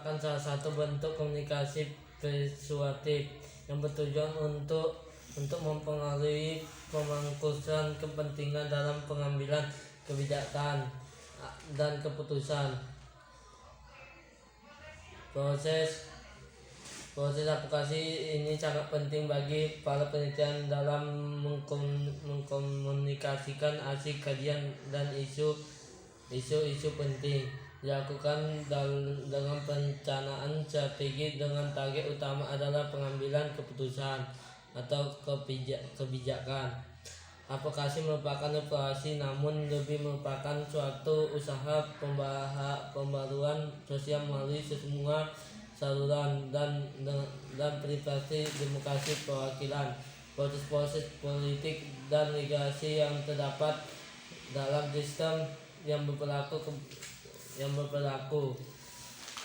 merupakan salah satu bentuk komunikasi persuasif yang bertujuan untuk mempengaruhi pemangkusan kepentingan dalam pengambilan kebijakan dan keputusan. Proses aplikasi ini sangat penting bagi para penelitian dalam mengkomunikasikan hasil kajian dan isu penting, dilakukan dengan perencanaan strategi dengan target utama adalah pengambilan keputusan atau kebijakan. Aplikasi merupakan operasi namun lebih merupakan suatu usaha pembaruan sosial melalui semua saluran dan periphery demokrasi perwakilan, proses politik dan legasi yang terdapat dalam sistem yang berlaku.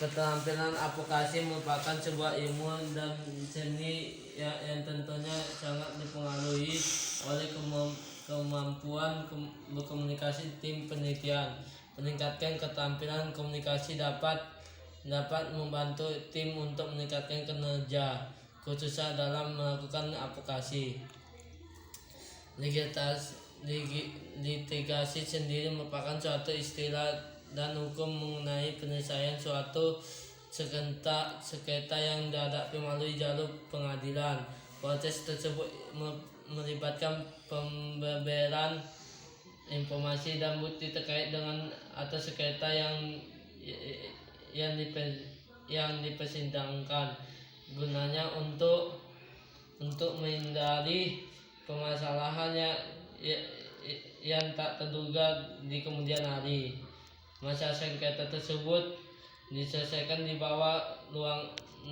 Keterampilan aplikasi merupakan sebuah ilmu dan seni yang tentunya sangat dipengaruhi oleh kemampuan berkomunikasi tim penelitian. Meningkatkan keterampilan komunikasi dapat membantu tim untuk meningkatkan kinerja, khususnya dalam melakukan aplikasi. Litigasi sendiri merupakan suatu istilah dan hukum mengenai penyelesaian suatu sengketa yang dihadapi melalui jalur pengadilan. Proses tersebut melibatkan pembeberan informasi dan bukti terkait dengan atau sengketa yang dipersidangkan. Gunanya untuk menghindari permasalahan yang tak terduga di kemudian hari. Masa sengketa tersebut diselesaikan di bawah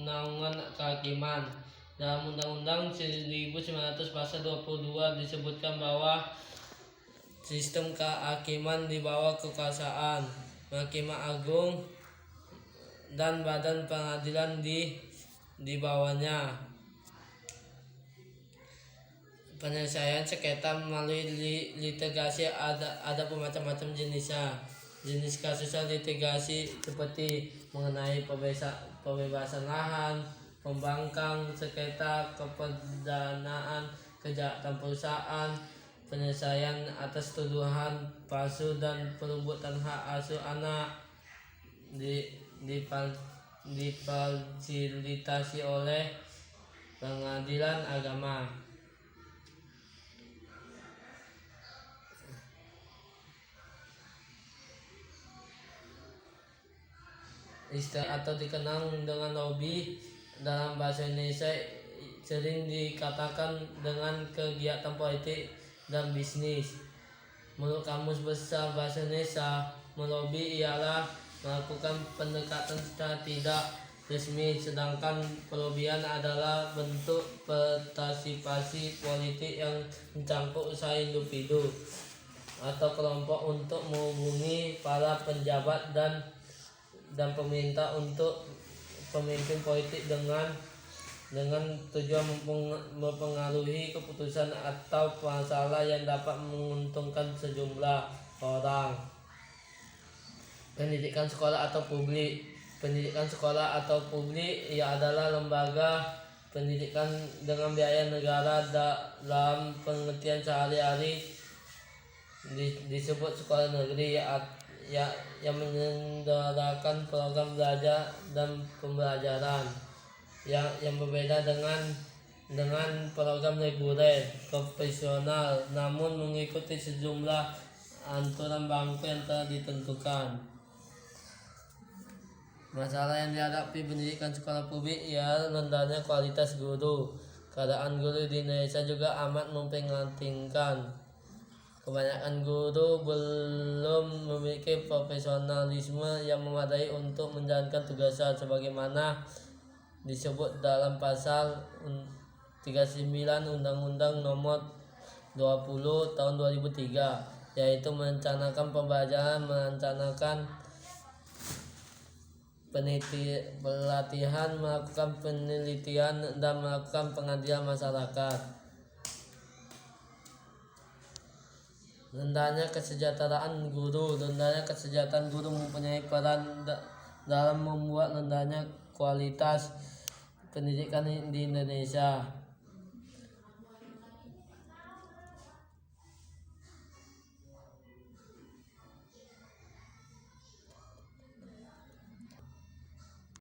naungan kehakiman. Dalam Undang-Undang 1900 Pasal 22 disebutkan bahwa sistem kehakiman di bawah kekuasaan Mahkamah Agung dan badan pengadilan di bawahnya. Penyelesaian sengketa melalui litigasi ada bermacam-macam jenisnya. Jenis kasus litigasi seperti mengenai pembebasan lahan, pembangkang, sengketa kepedanaan, kejahatan perusahaan, penyelesaian atas tuduhan palsu dan perebutan hak asuh anak difasilitasi oleh pengadilan agama. Istilah atau dikenal dengan lobby dalam bahasa Indonesia sering dikatakan dengan kegiatan politik dan bisnis. Menurut Kamus Besar Bahasa Indonesia, melobi ialah melakukan pendekatan secara tidak resmi, sedangkan pelobian adalah bentuk partisipasi politik yang mencangkup usaha individu atau kelompok untuk menghubungi para pejabat dan pemerintah untuk pemimpin politik dengan tujuan mempengaruhi keputusan atau masalah yang dapat menguntungkan sejumlah orang. Pendidikan sekolah atau publik. Pendidikan sekolah atau publik adalah lembaga pendidikan dengan biaya negara dalam pengertian sehari-hari. Disebut sekolah negeri yang menyelenggarakan program belajar dan pembelajaran yang berbeda dengan program reguler profesional, namun mengikuti sejumlah aturan bangku yang telah ditentukan. Masalah yang dihadapi pendidikan sekolah publik ialah rendahnya kualitas guru. Keadaan guru di Indonesia juga amat memprihatinkan. Kebanyakan guru belum memiliki profesionalisme yang memadai untuk menjalankan tugasnya sebagaimana disebut dalam pasal 39 Undang-Undang Nomor 20 Tahun 2003, yaitu merencanakan pembelajaran, merencanakan pelatihan, melakukan penelitian, dan melakukan pengadilan masyarakat. Rendahnya kesejahteraan guru. Rendahnya kesejahteraan guru mempunyai peran dalam membuat rendahnya kualitas pendidikan di Indonesia.